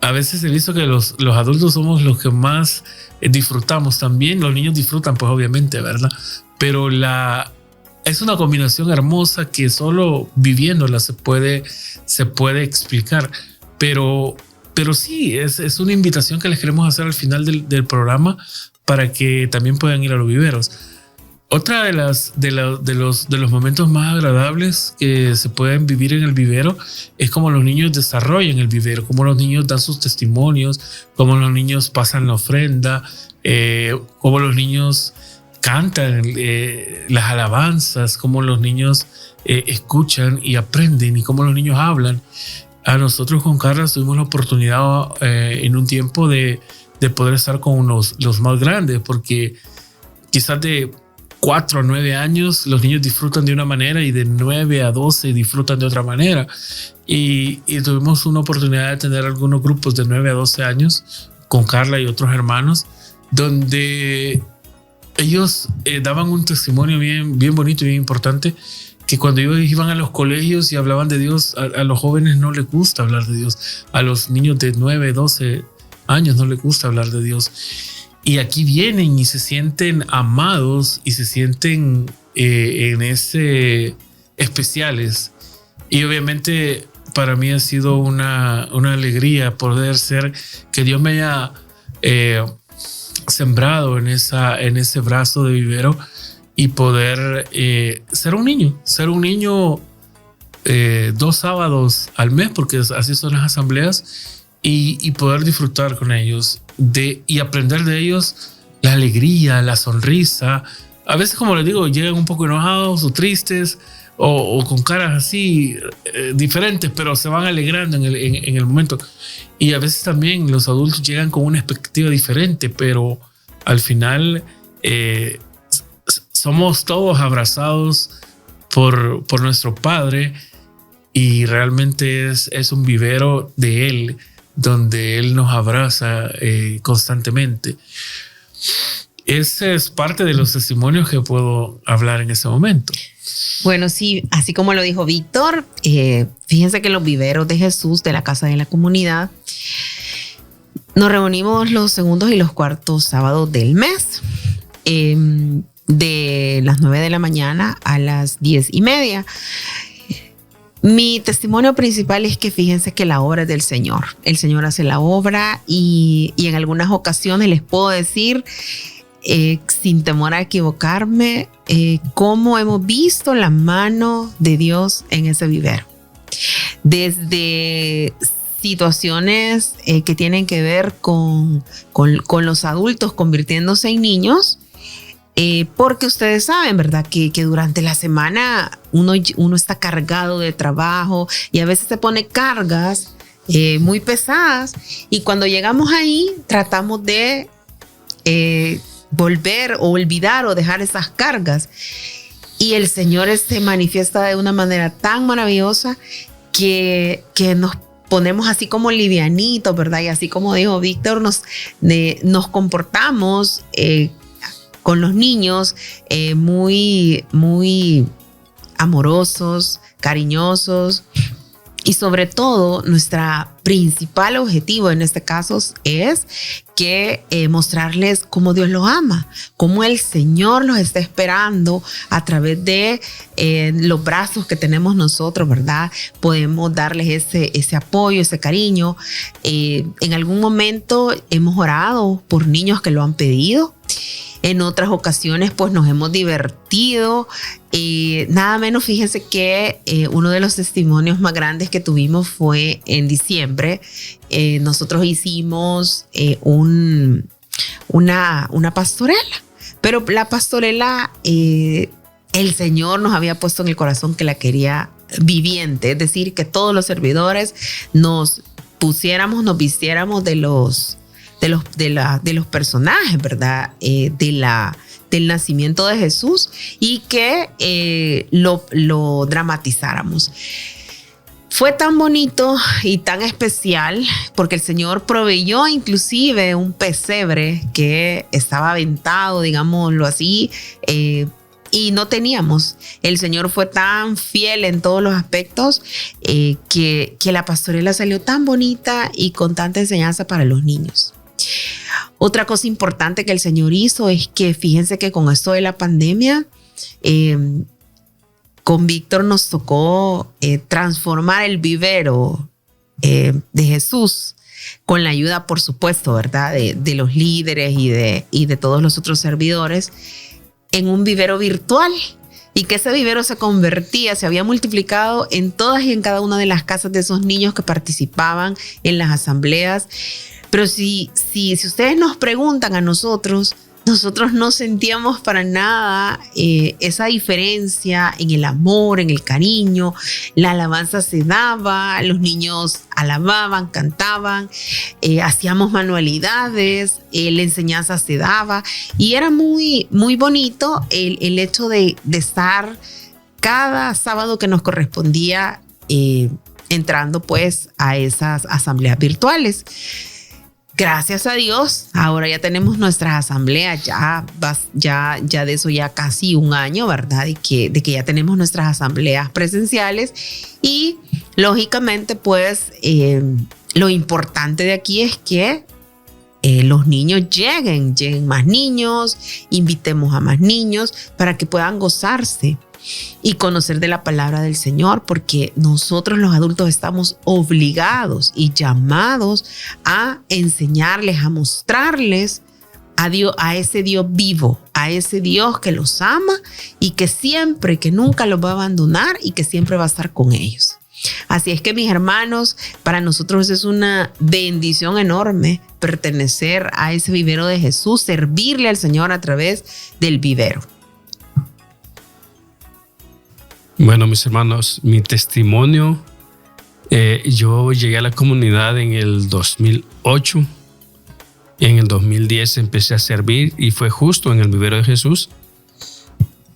A veces he visto que los adultos somos los que más disfrutamos también. Los niños disfrutan, pues obviamente, ¿verdad? Pero es una combinación hermosa que solo viviéndola se puede explicar. Pero sí, es una invitación que les queremos hacer al final del programa para que también puedan ir a los viveros. Otra de los momentos más agradables que se pueden vivir en el vivero es cómo los niños desarrollan el vivero, cómo los niños dan sus testimonios, cómo los niños pasan la ofrenda, cómo los niños cantan las alabanzas, cómo los niños escuchan y aprenden y cómo los niños hablan. A nosotros con Carla tuvimos la oportunidad en un tiempo de poder estar con los más grandes, porque quizás de 4 a 9 años los niños disfrutan de una manera y de 9 a 12 disfrutan de otra manera. Y tuvimos una oportunidad de tener algunos grupos de 9 a 12 años con Carla y otros hermanos, donde ellos daban un testimonio bien bonito y bien importante, que cuando ellos iban a los colegios y hablaban de Dios, a los jóvenes no les gusta hablar de Dios. A los niños de 9, 12 años no les gusta hablar de Dios. Y aquí vienen y se sienten amados y se sienten especiales. Y obviamente para mí ha sido una alegría poder ser, que Dios me haya sembrado en ese brazo de vivero y poder ser un niño 2 sábados al mes, porque así son las asambleas, y poder disfrutar con ellos y aprender de ellos la alegría, la sonrisa. A veces, como les digo, llegan un poco enojados o tristes o con caras así diferentes, pero se van alegrando en el momento. Y a veces también los adultos llegan con una expectativa diferente, pero al final somos todos abrazados por nuestro Padre, y realmente es un vivero de Él, donde Él nos abraza constantemente. Ese es parte de los testimonios que puedo hablar en este momento. Bueno, sí, así como lo dijo Víctor, fíjense que los viveros de Jesús, de la Casa de la Comunidad, nos reunimos los segundos y los cuartos sábados del mes, de las 9 de la mañana a las 10:30. Mi testimonio principal es que fíjense que la obra es del Señor. El Señor hace la obra y en algunas ocasiones les puedo decir, sin temor a equivocarme, cómo hemos visto la mano de Dios en ese vivero. Desde situaciones que tienen que ver con los adultos convirtiéndose en niños, porque ustedes saben, ¿verdad? Que durante la semana uno está cargado de trabajo y a veces se pone cargas muy pesadas, y cuando llegamos ahí tratamos de volver o olvidar o dejar esas cargas, y el Señor se manifiesta de una manera tan maravillosa que nos ponemos así como livianitos, ¿verdad? Y así como dijo Víctor, nos comportamos con los niños muy, muy amorosos, cariñosos, y sobre todo nuestra principal objetivo en este caso es que mostrarles cómo Dios los ama, cómo el Señor los está esperando a través de los brazos que tenemos nosotros, ¿verdad? Podemos darles ese apoyo, ese cariño. En algún momento hemos orado por niños que lo han pedido. En otras ocasiones pues nos hemos divertido. Nada menos, fíjense que uno de los testimonios más grandes que tuvimos fue en diciembre. Nosotros hicimos una pastorela, pero la pastorela el Señor nos había puesto en el corazón que la quería viviente, es decir, que todos los servidores nos vistiéramos de los personajes, ¿verdad? Del nacimiento de Jesús, y que lo dramatizáramos. Fue tan bonito y tan especial porque el Señor proveyó inclusive un pesebre que estaba aventado, digámoslo así, y no teníamos. El Señor fue tan fiel en todos los aspectos que la pastorela salió tan bonita y con tanta enseñanza para los niños. Otra cosa importante que el Señor hizo es que fíjense que con esto de la pandemia, con Víctor nos tocó transformar el vivero de Jesús, con la ayuda, por supuesto, ¿verdad? De los líderes y de todos los otros servidores, en un vivero virtual. Y que ese vivero se había multiplicado en todas y en cada una de las casas de esos niños que participaban en las asambleas. Pero si ustedes nos preguntan a nosotros no sentíamos para nada esa diferencia en el amor, en el cariño. La alabanza se daba, los niños alababan, cantaban, hacíamos manualidades, la enseñanza se daba, y era muy, muy bonito el hecho de estar cada sábado que nos correspondía entrando pues a esas asambleas virtuales. Gracias a Dios, ahora ya tenemos nuestras asambleas, ya de eso ya casi un año, ¿verdad? De que ya tenemos nuestras asambleas presenciales, y lógicamente pues lo importante de aquí es que los niños lleguen más niños, invitemos a más niños para que puedan gozarse y conocer de la palabra del Señor, porque nosotros los adultos estamos obligados y llamados a enseñarles, a mostrarles a Dios, a ese Dios vivo, a ese Dios que los ama y que siempre, que nunca los va a abandonar y que siempre va a estar con ellos. Así es que, mis hermanos, para nosotros es una bendición enorme pertenecer a ese vivero de Jesús, servirle al Señor a través del vivero. Bueno, mis hermanos, mi testimonio, yo llegué a la comunidad en el 2008 En el 2010 empecé a servir y fue justo en el Vivero de Jesús.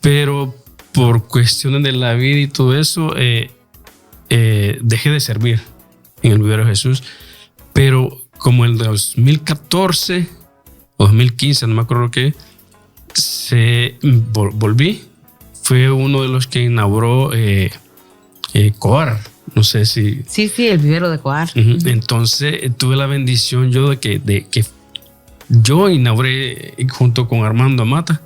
Pero por cuestiones de la vida y todo eso, dejé de servir en el Vivero de Jesús. Pero como en el 2014 o 2015, no me acuerdo qué, volví. Fue uno de los que inauguró Coar. No sé si... Sí, el vivero de Coar. Entonces tuve la bendición yo de que yo inauguré junto con Armando Amata.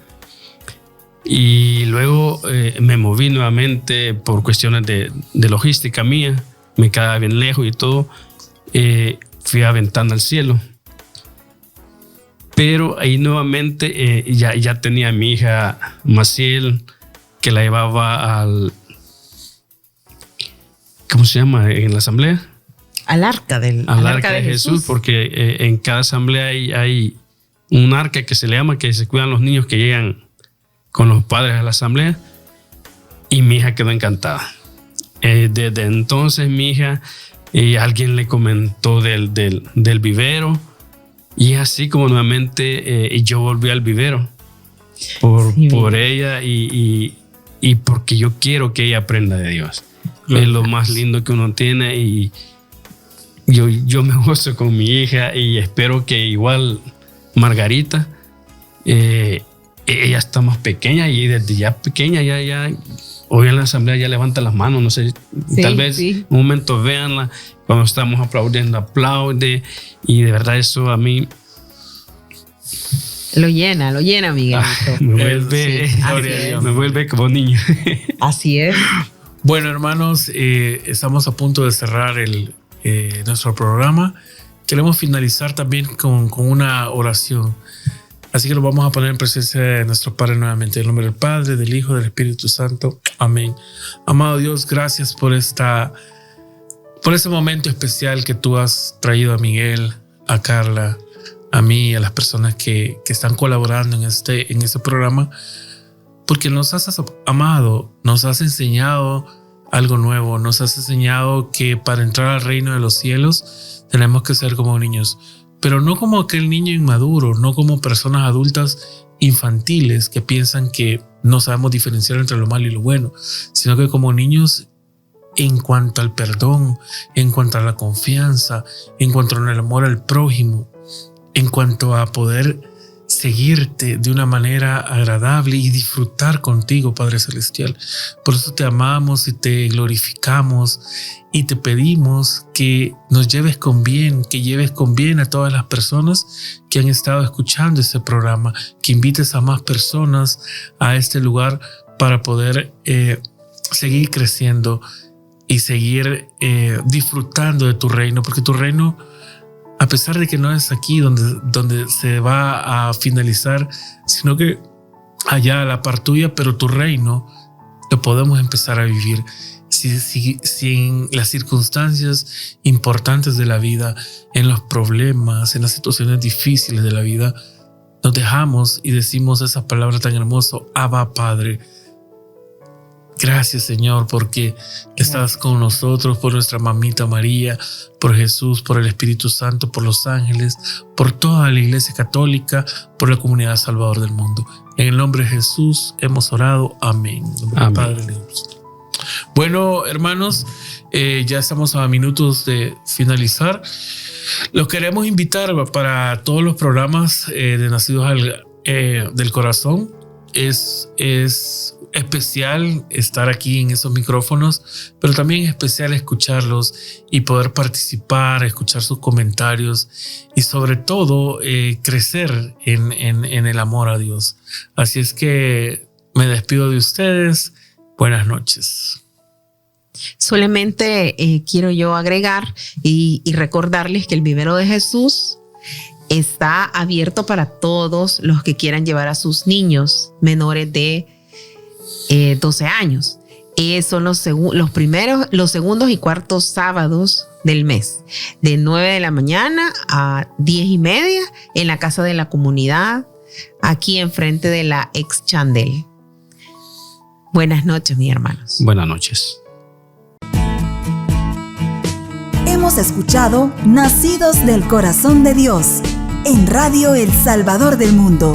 Y luego me moví nuevamente por cuestiones de logística mía. Me quedaba bien lejos y todo. Fui a Ventana al Cielo. Pero ahí nuevamente ya tenía a mi hija Maciel, que la llevaba al... ¿Cómo se llama? En la asamblea. Al arca de Jesús, porque en cada asamblea hay un arca que se le llama, que se cuidan los niños que llegan con los padres a la asamblea. Y mi hija quedó encantada. Desde entonces mi hija, alguien le comentó del vivero. Y así como nuevamente yo volví al vivero por ella y porque yo quiero que ella aprenda de Dios. Es lo más lindo que uno tiene y yo me gozo con mi hija y espero que igual Margarita, ella está más pequeña y desde ya pequeña ya hoy en la asamblea ya levanta las manos, no sé, tal vez un momento véanla cuando estamos aplaudiendo, aplaude y de verdad eso a mí lo llena Miguelito. Me vuelve como niño. Así es. Bueno, hermanos, estamos a punto de cerrar nuestro programa. Queremos finalizar también con una oración. Así que lo vamos a poner en presencia de nuestro Padre nuevamente. En el nombre del Padre, del Hijo, del Espíritu Santo. Amén. Amado Dios, gracias por este momento especial que tú has traído a Miguel, a Carla, a mí, a las personas que están colaborando en este programa. Porque nos has amado, nos has enseñado algo nuevo, nos has enseñado que para entrar al reino de los cielos tenemos que ser como niños, pero no como aquel niño inmaduro, no como personas adultas infantiles que piensan que no sabemos diferenciar entre lo malo y lo bueno, sino que como niños en cuanto al perdón, en cuanto a la confianza, en cuanto al amor al prójimo, en cuanto a poder seguirte de una manera agradable y disfrutar contigo, Padre Celestial. Por eso te amamos y te glorificamos y te pedimos que nos lleves con bien, que lleves con bien a todas las personas que han estado escuchando este programa, que invites a más personas a este lugar para poder seguir creciendo y seguir disfrutando de tu reino, porque tu reino, a pesar de que no es aquí donde se va a finalizar, sino que allá a la par tuya, pero tu reino lo podemos empezar a vivir. Si en las circunstancias importantes de la vida, en los problemas, en las situaciones difíciles de la vida, nos dejamos y decimos esa palabra tan hermosa, Abba Padre. Gracias, Señor, porque estás con nosotros, por nuestra mamita María, por Jesús, por el Espíritu Santo, por los ángeles, por toda la Iglesia Católica, por la comunidad Salvador del mundo. En el nombre de Jesús hemos orado. Amén. Amén. Padre, bueno, hermanos, ya estamos a minutos de finalizar. Los queremos invitar para todos los programas de Nacidos del Corazón. Es especial estar aquí en esos micrófonos, pero también es especial escucharlos y poder participar, escuchar sus comentarios y sobre todo crecer en el amor a Dios. Así es que me despido de ustedes. Buenas noches. Solamente quiero yo agregar y recordarles que el Vivero de Jesús está abierto para todos los que quieran llevar a sus niños menores de 12 años. Son los segundos y cuartos sábados del mes, de 9 de la mañana a 10:30 en la Casa de la Comunidad, aquí enfrente de la ex Chandel. Buenas noches, mis hermanos. Buenas noches. Hemos escuchado Nacidos del Corazón de Dios. en Radio El Salvador del Mundo.